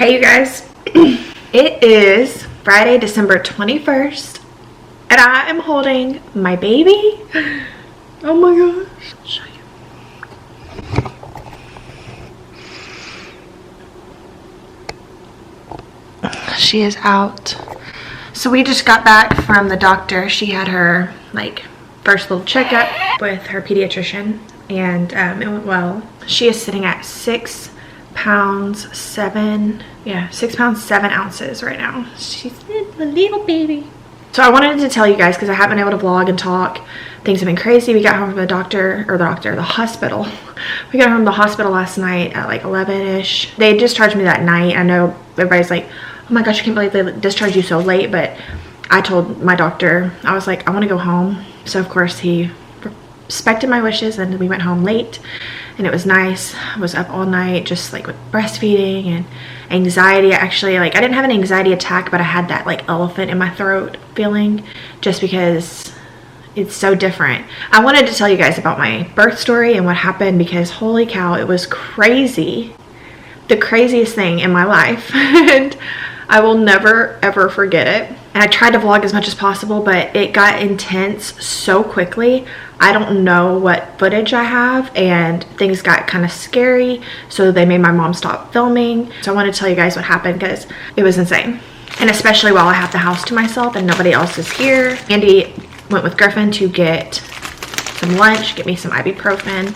Hey you guys, it is Friday, December 21st, and I am holding my baby. Oh my gosh, I'll show you. She is out. So we just got back from the doctor. She had her first little checkup with her pediatrician, and it went well. She is sitting at 6 pounds 7 ounces right now. She's a little baby. So I wanted to tell you guys because I haven't been able to vlog and talk. Things have been crazy. We got home from the hospital. We got home from the hospital last night at like 11ish. They discharged me that night. I know everybody's like, oh my gosh, I can't believe they discharged you so late, but I told my doctor, I was like, I want to go home. So of course he respected my wishes and we went home late, and it was nice. I was up all night just like with breastfeeding and anxiety. Actually, I didn't have an anxiety attack, but I had that like elephant in my throat feeling just because it's so different. I wanted to tell you guys about my birth story and what happened because holy cow, it was crazy. The craziest thing in my life and I will never ever forget it. And I tried to vlog as much as possible, but it got intense so quickly. I don't know what footage I have, and things got kind of scary, so they made my mom stop filming. So I want to tell you guys what happened because it was insane. And especially while I have the house to myself and nobody else is here. Andy went with Griffin to get some lunch, get me some ibuprofen,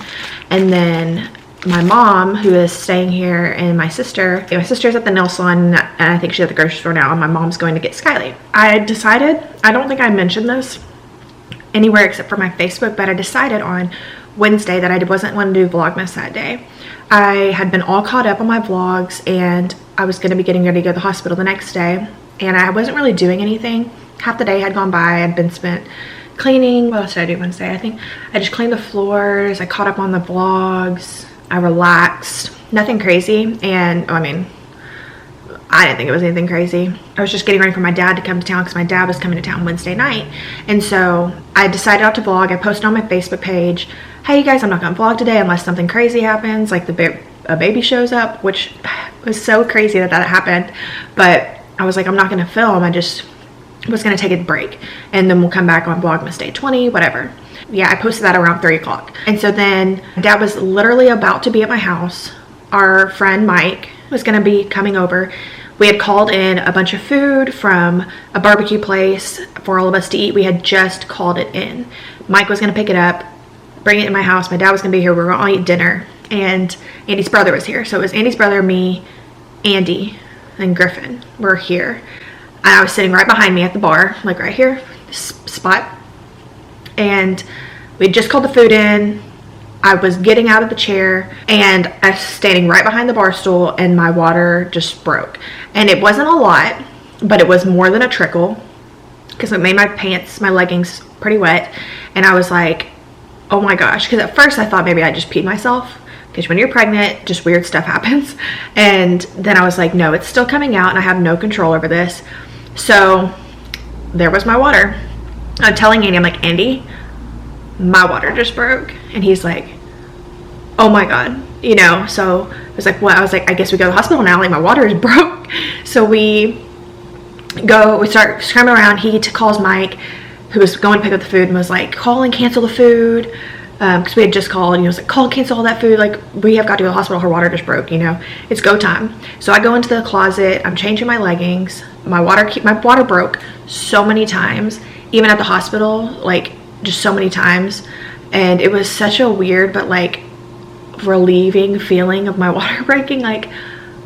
and then my mom, who is staying here, and my sister's at the nail salon, and I think she's at the grocery store now, and my mom's going to get Skyly. I decided, I don't think I mentioned this anywhere except for my Facebook, but I decided on Wednesday that I wasn't going to do Vlogmas that day. I had been all caught up on my vlogs, and I was going to be getting ready to go to the hospital the next day, and I wasn't really doing anything. Half the day had gone by. I'd been spent cleaning. What else did I do Wednesday? I think I just cleaned the floors. I caught up on the vlogs. I relaxed, nothing crazy, and I mean, I didn't think it was anything crazy. I was just getting ready for my dad to come to town because my dad was coming to town Wednesday night, and so I decided not to vlog. I posted on my Facebook page, hey you guys, I'm not gonna vlog today unless something crazy happens, like a baby shows up, which was so crazy that happened, but I was like, I'm not gonna film, I just was gonna take a break, and then we'll come back on Vlogmas Day 20, whatever. Yeah, I posted that around 3 o'clock. And so then Dad was literally about to be at my house. Our friend Mike was going to be coming over. We had called in a bunch of food from a barbecue place for all of us to eat. We had just called it in. Mike was going to pick it up, bring it in my house. My dad was going to be here. We were going to eat dinner. And Andy's brother was here. So it was Andy's brother, me, Andy, and Griffin were here. And I was sitting right behind me at the bar, like right here, this spot. And we just called the food in. I was getting out of the chair and I was standing right behind the bar stool, and my water just broke. And it wasn't a lot, but it was more than a trickle because it made my pants, my leggings pretty wet. And I was like, oh my gosh, because at first I thought maybe I just peed myself, because when you're pregnant, just weird stuff happens. And then I was like, no, it's still coming out and I have no control over this. So there was my water. I'm telling Andy, I'm like, Andy, my water just broke. And he's like, oh my God, you know. So I was like, what? I was like, I guess we go to the hospital now, like my water is broke. So we start scrambling around. He calls Mike, who was going to pick up the food, and was like, call and cancel the food, because we had just called, and he was like, call and cancel all that food, like we have got to go to the hospital, her water just broke, you know, it's go time. So I go into the closet, I'm changing my leggings. My water broke so many times, even at the hospital, like just so many times. And it was such a weird but like relieving feeling of my water breaking. Like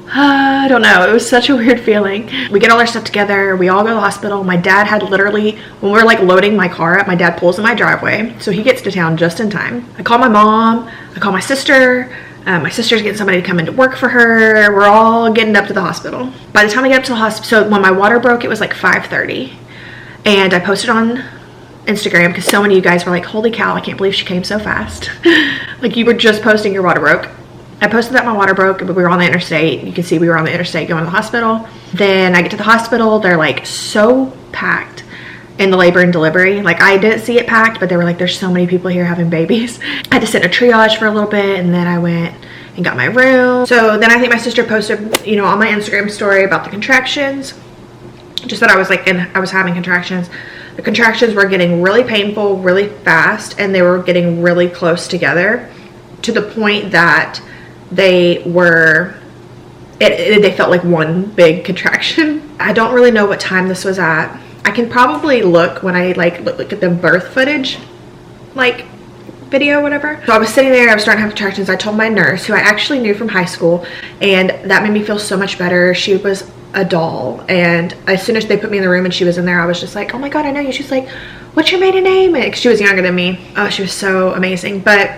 I don't know, it was such a weird feeling. We get all our stuff together, we all go to the hospital. My dad had literally, when we were like loading my car up, my dad pulls in my driveway, so he gets to town just in time. I call my mom, I call my sister. My sister's getting somebody to come into work for her. We're all getting up to the hospital. By the time I get up to the hospital, so when my water broke, it was like 5:30, and I posted on Instagram because so many of you guys were like, holy cow, I can't believe she came so fast. Like you were just posting your water broke. I posted that my water broke, but we were on the interstate. You can see we were on the interstate going to the hospital. Then I get to the hospital, they're like so packed in the labor and delivery. Like I didn't see it packed, but they were like, there's so many people here having babies. I had to sit in a triage for a little bit, and then I went and got my room. So then I think my sister posted, you know, on my Instagram story about the contractions, just that I was like, I was having contractions. The contractions were getting really painful really fast, and they were getting really close together to the point that they were, they felt like one big contraction. I don't really know what time this was at. I can probably look when I like look at the birth footage, like video, whatever. So I was sitting there, I was starting to have contractions. I told my nurse, who I actually knew from high school, and that made me feel so much better. She was a doll, and as soon as they put me in the room and she was in there, I was just like, oh my god, I know you. She's like, what's your maiden name? And she was younger than me. Oh, she was so amazing. But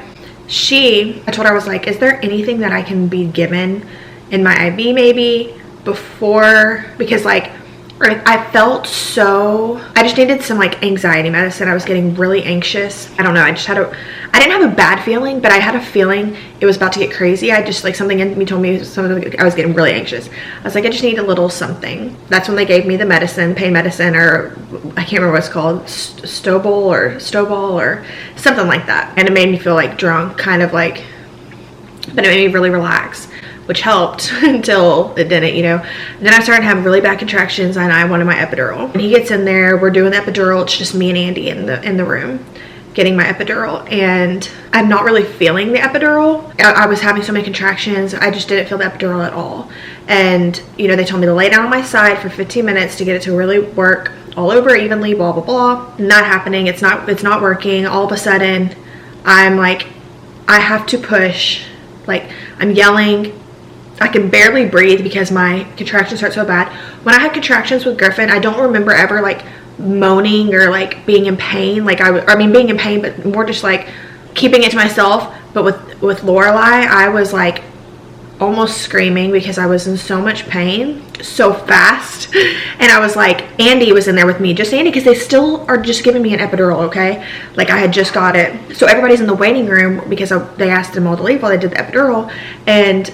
I told her, I was like, is there anything that I can be given in my IV maybe before, because like I felt so, I just needed some like anxiety medicine. I was getting really anxious. I don't know, I didn't have a bad feeling, but I had a feeling it was about to get crazy. I just like, something in me told me I was getting really anxious. I was like, I just need a little something. That's when they gave me the medicine, pain medicine, or I can't remember what it's called, Stobol or something like that. And it made me feel like drunk, kind of like, but it made me really relax, which helped until it didn't, you know. And then I started having really bad contractions, and I wanted my epidural. And he gets in there, we're doing the epidural. It's just me and Andy in the room getting my epidural, and I'm not really feeling the epidural. I was having so many contractions, I just didn't feel the epidural at all. And you know, they told me to lay down on my side for 15 minutes to get it to really work all over evenly, blah blah blah. Not happening. It's not working. All of a sudden I'm like, I have to push, like I'm yelling. I can barely breathe because my contractions hurt so bad. When I had contractions with Griffin, I don't remember ever like moaning or like being in pain. Like I mean being in pain, but more just like keeping it to myself. But with Lorelai, I was like almost screaming because I was in so much pain so fast. And I was like, Andy was in there with me, just Andy, because they still are just giving me an epidural, okay? Like I had just got it. So everybody's in the waiting room because they asked them all to leave while they did the epidural, and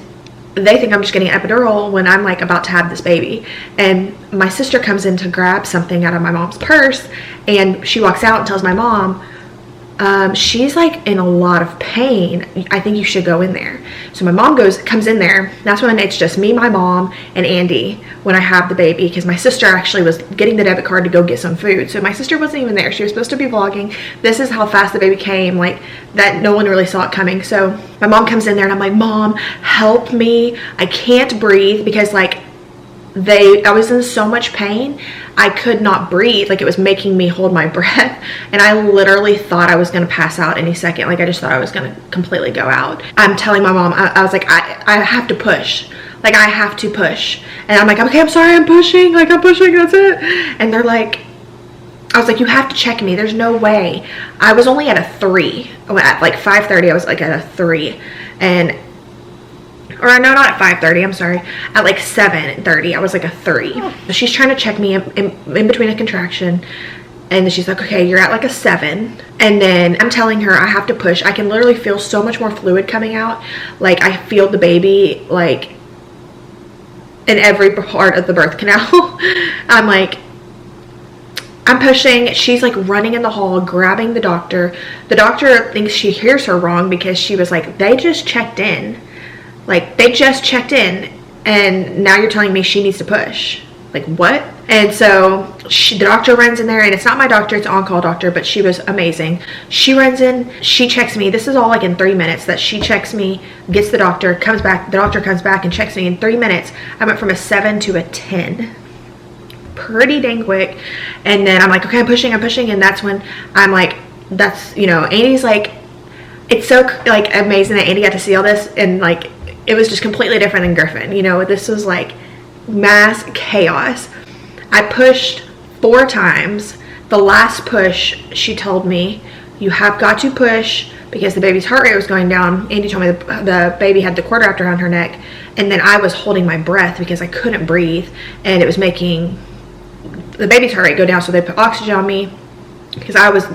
they think I'm just getting an epidural when I'm like about to have this baby. And my sister comes in to grab something out of my mom's purse, and she walks out and tells my mom, she's like in a lot of pain. I think you should go in there. So my mom comes in there. That's when it's just me, my mom, and Andy when I have the baby, because my sister actually was getting the debit card to go get some food. So my sister wasn't even there. She was supposed to be vlogging. This is how fast the baby came, like that no one really saw it coming. So my mom comes in there, and I'm like, Mom, help me. I can't breathe, because like I was in so much pain, I could not breathe. Like it was making me hold my breath, and I literally thought I was gonna pass out any second. Like I just thought I was gonna completely go out. I'm telling my mom, I was like, I have to push. Like I have to push. And I'm like, okay, I'm sorry, I'm pushing. Like I'm pushing, that's it. And they're like, I was like, you have to check me. There's no way. I was only at a 3. At like 5:30, I was like at a 3. Or no, not at 5:30, I'm sorry. At like 7:30, I was like a 3. So she's trying to check me in between a contraction. And then she's like, okay, you're at like a 7. And then I'm telling her I have to push. I can literally feel so much more fluid coming out. Like I feel the baby like in every part of the birth canal. I'm like, I'm pushing. She's like running in the hall, grabbing the doctor. The doctor thinks she hears her wrong, because she was like, they just checked in. Like they just checked in, and now you're telling me she needs to push. Like what? And so the doctor runs in there, and it's not my doctor, it's an on-call doctor, but she was amazing. She runs in, she checks me. This is all like in 3 minutes that she checks me, gets the doctor, comes back, the doctor comes back and checks me. In 3 minutes, I went from a 7 to a 10. Pretty dang quick. And then I'm like, okay, I'm pushing, and that's when I'm like, that's, you know, Andy's like, it's so like amazing that Andy got to see all this, and like it was just completely different than Griffin. You know, this was like mass chaos. I pushed 4 times. The last push, she told me, you have got to push, because the baby's heart rate was going down. Andy told me the baby had the cord wrapped around her neck, and then I was holding my breath because I couldn't breathe, and it was making the baby's heart rate go down. So they put oxygen on me because I was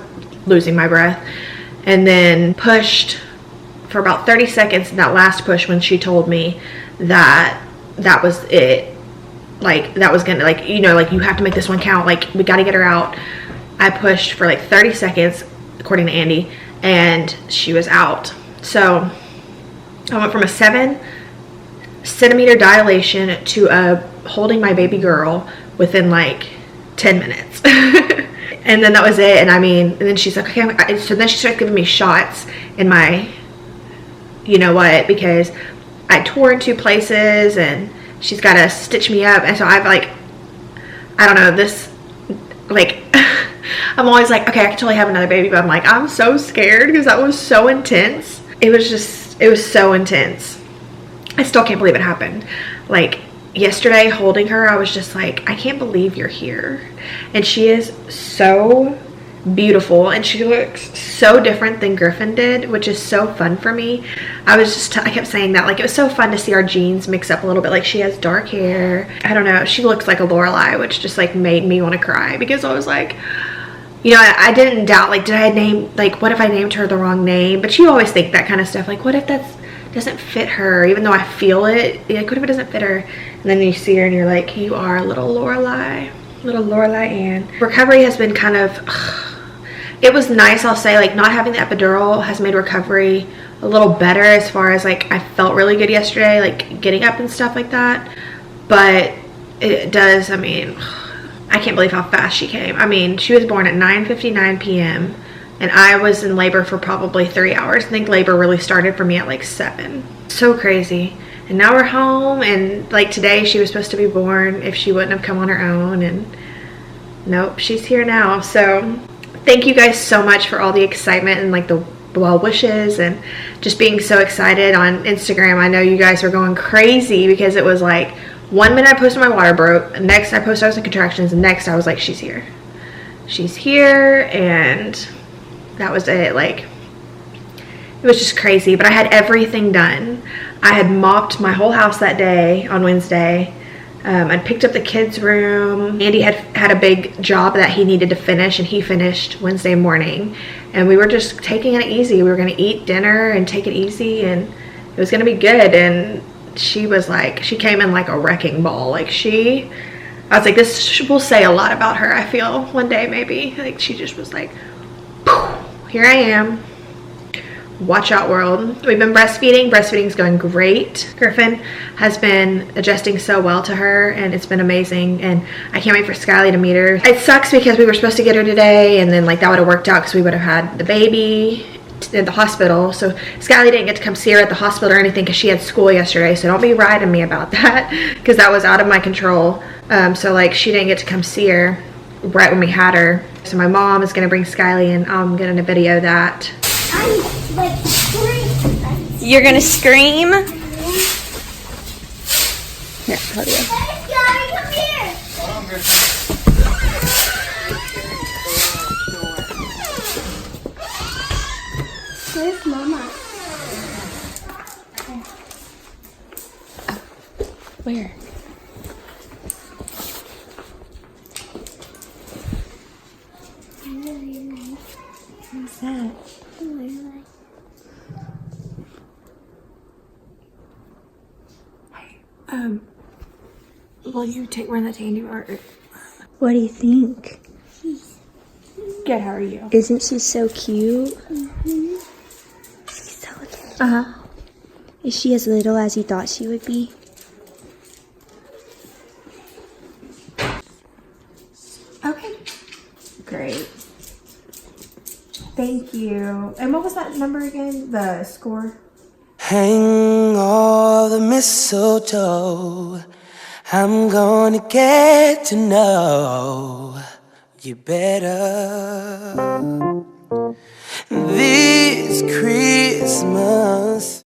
losing my breath, and then pushed for about 30 seconds. That last push, when she told me that was it, like that was gonna, like, you know, like you have to make this one count, like we got to get her out. I pushed for like 30 seconds according to Andy, and she was out. So I went from a 7-centimeter dilation to holding my baby girl within like 10 minutes. And then that was it. And I mean, and then she's like, okay, so then she started giving me shots in my, you know what, because I tore in 2 places and she's got to stitch me up. And so I've like, I don't know, this, like, I'm always like, okay, I can totally have another baby, but I'm like, I'm so scared because that was so intense. It was so intense. I still can't believe it happened. Like, yesterday holding her, I was just like, I can't believe you're here. And she is so beautiful and she looks so different than Griffin did, which is so fun for me. I kept saying that, like, it was so fun to see our genes mix up a little bit. Like, she has dark hair, I don't know, she looks like a Lorelai, which just like made me want to cry because I was like, you know, I didn't doubt, like, did I name, like, what if I named her the wrong name? But you always think that kind of stuff, like, what if that doesn't fit her, even though I feel it, like, what if it doesn't fit her? And then you see her and you're like, you are little Lorelai Ann. Recovery has been kind of, it was nice, I'll say, like, not having the epidural has made recovery a little better as far as, like, I felt really good yesterday, like, getting up and stuff like that. But it does, I mean, I can't believe how fast she came. I mean, she was born at 9:59 p.m. and I was in labor for probably 3 hours. I think labor really started for me at like 7. So crazy. And now we're home, and like today she was supposed to be born if she wouldn't have come on her own, and nope, she's here now. So thank you guys so much for all the excitement and like the well wishes and just being so excited on Instagram. I know you guys were going crazy because it was like, 1 minute I posted my water broke, next I posted I was in contractions, and next I was like, she's here. She's here, and that was it. Like, it was just crazy, but I had everything done. I had mopped my whole house that day on Wednesday. I picked up the kids' room. Andy had a big job that he needed to finish, and he finished Wednesday morning. And we were just taking it easy. We were going to eat dinner and take it easy, and it was going to be good. And she was like, she came in like a wrecking ball. Like, I was like, this will say a lot about her, I feel, one day maybe. Like, she just was like, here I am. Watch out, world. We've been breastfeeding. Breastfeeding's going great. Griffin has been adjusting so well to her, and it's been amazing, and I can't wait for Skyly to meet her. It sucks because we were supposed to get her today, and then like that would have worked out because we would have had the baby at the hospital. So Skyly didn't get to come see her at the hospital or anything because she had school yesterday, so don't be riding me about that because that was out of my control. So like, she didn't get to come see her right when we had her. So my mom is going to bring Skyly, and I'm going to video that. I'm like screaming. You're gonna scream? Here, hold you. Hey, Daddy, come here. Where's Mama? Where? What's that? Will you run that to Andy? What do you think? Good, how are you? Isn't she so cute? Mm-hmm. She's so cute. Uh-huh. Is she as little as you thought she would be? Okay. Great. Thank you. And what was that number again? The score? Hang all the mistletoe. I'm gonna get to know you better this Christmas.